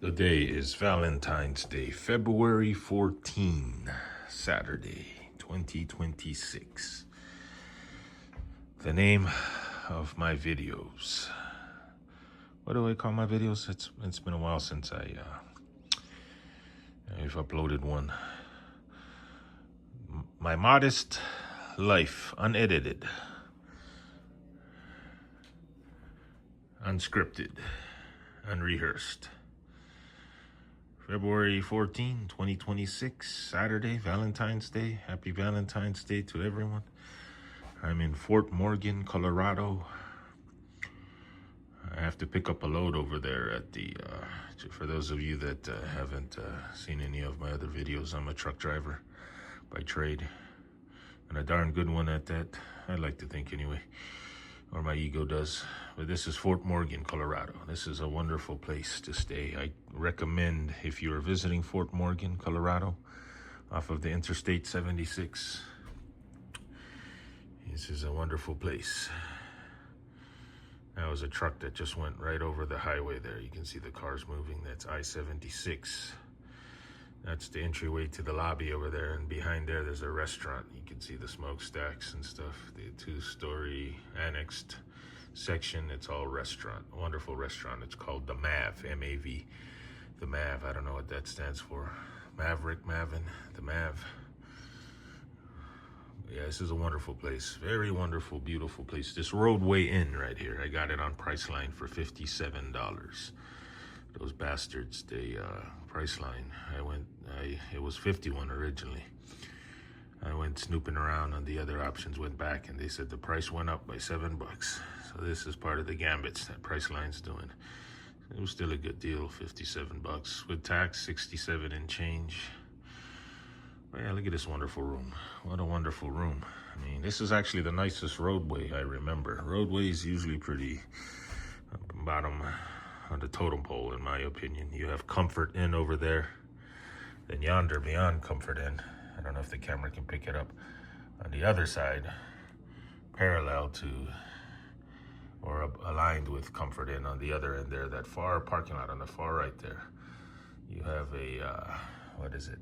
The day is Valentine's Day, February 14, Saturday, 2026. The name of my videos. What do I call my videos? It's been a while since I've uploaded one. My Modest Life, unedited, unscripted, unrehearsed. February 14, 2026, Saturday, Valentine's Day. Happy Valentine's Day to everyone. I'm in Fort Morgan, Colorado. I have to pick up a load over there at the, for those of you that haven't seen any of my other videos, I'm a truck driver by trade. And a darn good one at that, I like to think anyway, or my ego does. But this is Fort Morgan, Colorado. This is a wonderful place to stay. I recommend, if you're visiting Fort Morgan, Colorado, off of the Interstate 76, this is a wonderful place. That was a truck that just went right over the highway there. You can see the cars moving. That's I-76. That's the entryway to the lobby over there. And behind there, there's a restaurant. You can see the smokestacks and stuff. The two-story annexed section. It's all restaurant. A wonderful restaurant. It's called the Mav, M-A-V. The Mav. I don't know what that stands for. Maverick, Mavin, the Mav. Yeah, this is a wonderful place. Very wonderful, beautiful place. This Rodeway Inn right here. I got it on Priceline for $57. Those bastards, they Priceline. It was 51 originally. I went snooping around on the other options, went back, and they said the price went up by $7. So this is part of the gambits that Priceline's doing. It was still a good deal, $57 with tax, 67 and change. But yeah, look at this wonderful room. What a wonderful room. I mean, this is actually the nicest Rodeway I remember. Rodeway is usually pretty bottom on the totem pole, in my opinion. You have Comfort Inn over there. Then yonder, beyond Comfort Inn, I don't know if the camera can pick it up, on the other side, parallel to, or aligned with Comfort Inn on the other end there, that far parking lot on the far right there, you have a, what is it,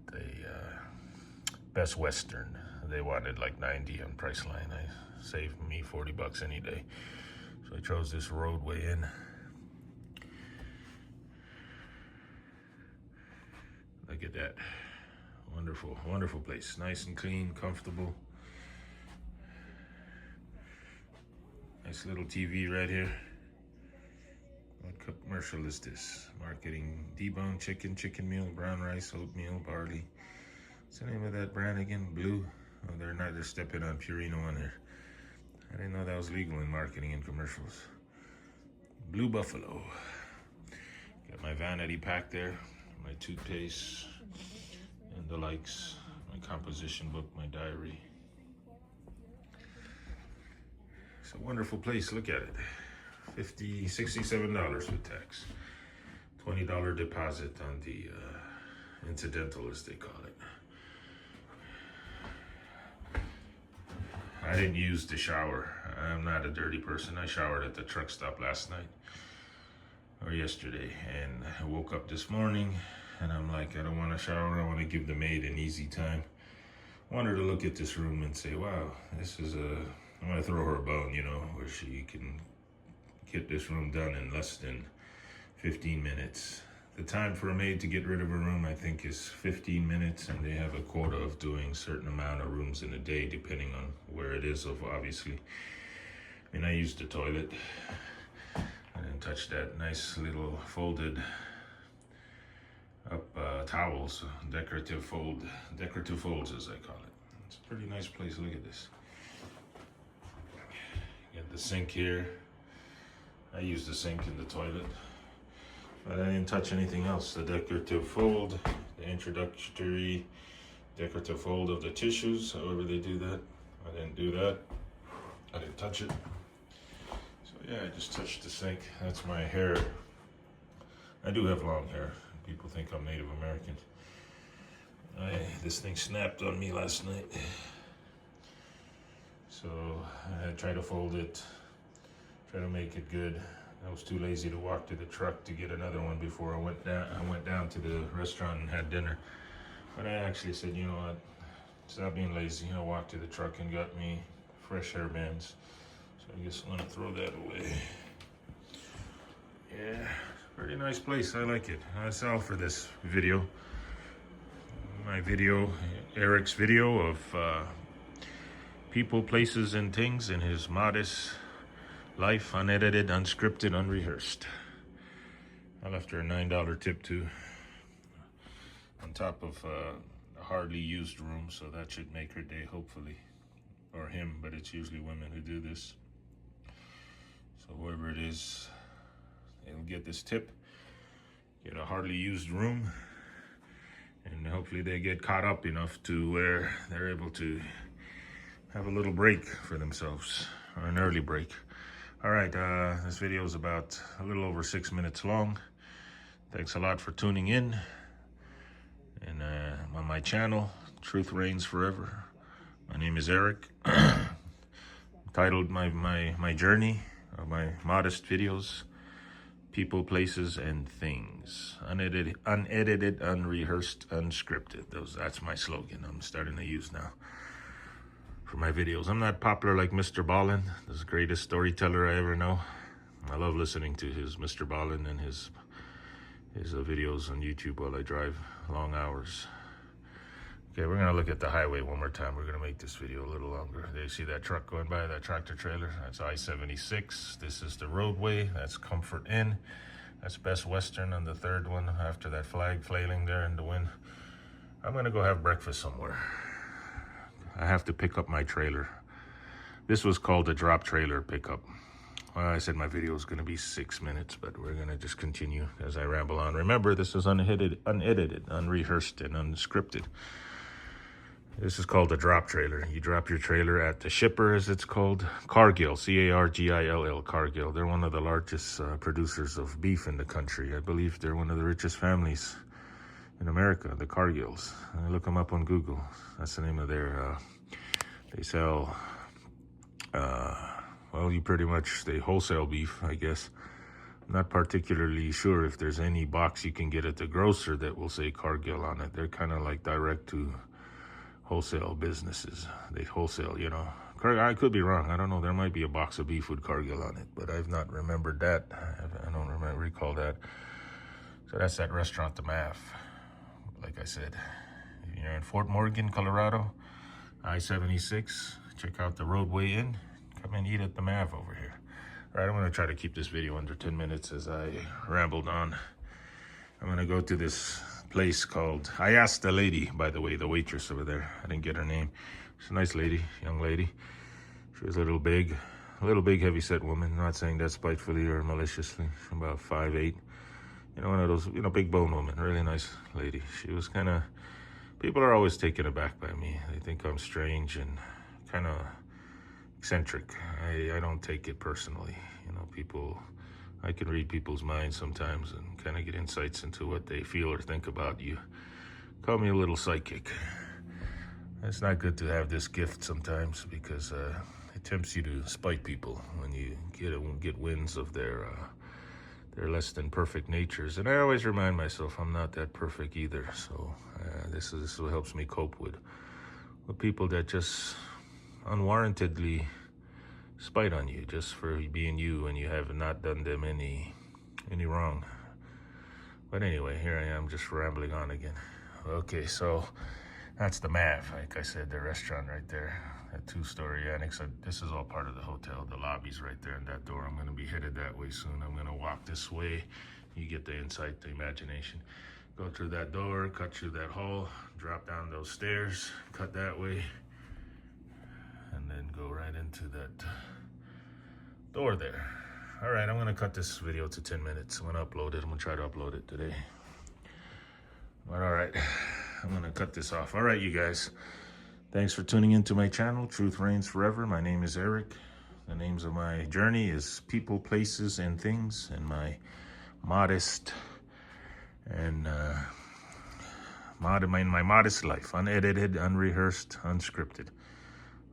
Best Western. They wanted like 90 on Priceline. I saved me $40 any day. So I chose this Rodeway Inn. Look at that. Wonderful, wonderful place. Nice and clean, comfortable. Nice little TV right here. What commercial is this? Marketing deboned chicken, chicken meal, brown rice, oatmeal, barley. What's the name of that brand again? Blue? Oh, they're stepping on Purino on there. I didn't know that was legal in marketing and commercials. Blue Buffalo. Got my vanity pack there. My toothpaste and the likes, my composition book, my diary. It's a wonderful place, look at it. $67 with tax. $20 deposit on the incidental, as they call it. I didn't use the shower. I'm not a dirty person. I showered at the truck stop last night. Or yesterday, and I woke up this morning and I'm like, I don't want to shower. I want to give the maid an easy time. I want her to look at this room and say, wow, this is I'm going to throw her a bone, you know, where she can get this room done in less than 15 minutes. The time for a maid to get rid of a room, I think, is 15 minutes, and they have a quota of doing a certain amount of rooms in a day, depending on where it is, obviously. I mean, I used the toilet. I didn't touch that. Nice little folded up towels, decorative folds as I call it. It's a pretty nice place. Look at this. Got the sink here. I use the sink in the toilet, but I didn't touch anything else. The decorative fold, the introductory decorative fold of the tissues, however they do that. I didn't do that. I didn't touch it. Yeah, I just touched the sink. That's my hair. I do have long hair. People think I'm Native American. This thing snapped on me last night. So I tried to fold it, try to make it good. I was too lazy to walk to the truck to get another one before I went down. I went down to the restaurant and had dinner. But I actually said, you know what? Stop being lazy. I walked to the truck and got me fresh hair bands. So I guess I'm gonna throw that away. Yeah, pretty nice place. I like it. That's all for this video. My video, Eric's video of people, places, and things in his modest life, unedited, unscripted, unrehearsed. I left her a $9 tip too, on top of a hardly used room, so that should make her day, hopefully. Or him, but it's usually women who do this. So whoever it is, they'll get this tip, get a hardly used room, and hopefully they get caught up enough to where they're able to have a little break for themselves, or an early break. All right, this video is about a little over 6 minutes long. Thanks a lot for tuning in. And on my channel, Truth Reigns Forever. My name is Eric. Titled my journey, of my modest videos, people, places, and things. Unedited, unrehearsed, unscripted. That's my slogan I'm starting to use now for my videos. I'm not popular like Mr. Ballin, the greatest storyteller I ever know. I love listening to his Mr. Ballin and his videos on YouTube while I drive long hours. Okay, we're gonna look at the highway one more time. We're gonna make this video a little longer. There you see that truck going by, that tractor trailer? That's I-76. This is the roadway. That's Comfort Inn. That's Best Western on the third one after that flag flailing there in the wind. I'm gonna go have breakfast somewhere. I have to pick up my trailer. This was called a drop trailer pickup. Well, I said my video is gonna be 6 minutes, but we're gonna just continue as I ramble on. Remember, this is unedited, unrehearsed, and unscripted. This is called a drop trailer. You drop your trailer at the shipper, as it's called, Cargill, C-A-R-G-I-L-L, Cargill. They're one of the largest producers of beef in the country. I believe they're one of the richest families in America, the Cargills. Look them up on Google. That's the name of their, they sell, well, they wholesale beef, I guess. I'm not particularly sure if there's any box you can get at the grocer that will say Cargill on it. They're kind of like direct to wholesale businesses. They wholesale, you know. I could be wrong. I don't know. There might be a box of beef with Cargill on it, but I've not remembered that. I don't recall that. So that's that restaurant, the MAF. Like I said, if you're in Fort Morgan, Colorado, I-76, check out the Rodeway Inn. Come and eat at the MAV over here. All right, I'm gonna try to keep this video under 10 minutes as I rambled on. I'm gonna go to this place called, I asked the lady, by the way, the waitress over there. I didn't get her name. She's a nice lady, young lady. She was a little big, heavy-set woman. Not saying that spitefully or maliciously. She's about 5'8". You know, one of those, you know, big bone woman. Really nice lady. She was kind of, people are always taken aback by me. They think I'm strange and kind of eccentric. I don't take it personally. You know, people, I can read people's minds sometimes and kind of get insights into what they feel or think about you. Call me a little psychic. It's not good to have this gift sometimes because it tempts you to spite people when you get winds of their less than perfect natures. And I always remind myself I'm not that perfect either. So this is what helps me cope with people that just unwarrantedly spite on you just for being you and you have not done them any wrong. But anyway, here I am just rambling on again. Okay, so that's the MAV, like I said, the restaurant right there, that 2-story annex. This is all part of the hotel. The lobby's right there in that door. I'm gonna be headed that way soon. I'm gonna walk this way. You get the insight, the imagination. Go through that door, cut through that hall, drop down those stairs, cut that way, and then go right into that door there. All right, I'm gonna cut this video to 10 minutes. I'm gonna upload it. I'm gonna try to upload it today. But all right, I'm gonna cut this off. All right, you guys. Thanks for tuning into my channel, Truth Reigns Forever. My name is Eric. The names of my journey is People, Places, and Things, and my modest and my modest life, unedited, unrehearsed, unscripted.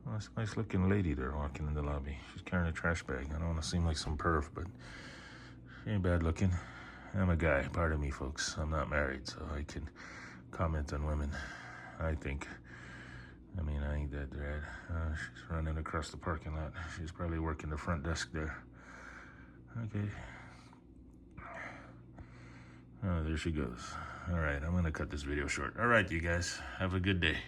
Oh, that's a nice looking lady there walking in the lobby. She's carrying a trash bag. I don't want to seem like some perv, but She ain't bad looking. I'm a guy, pardon me, folks. I'm not married, so I can comment on women, I think. I mean, I ain't that bad. She's running across the parking lot. She's probably working the front desk there. Okay. Oh, there she goes. All right, I'm gonna cut this video short. All right, you guys, have a good day.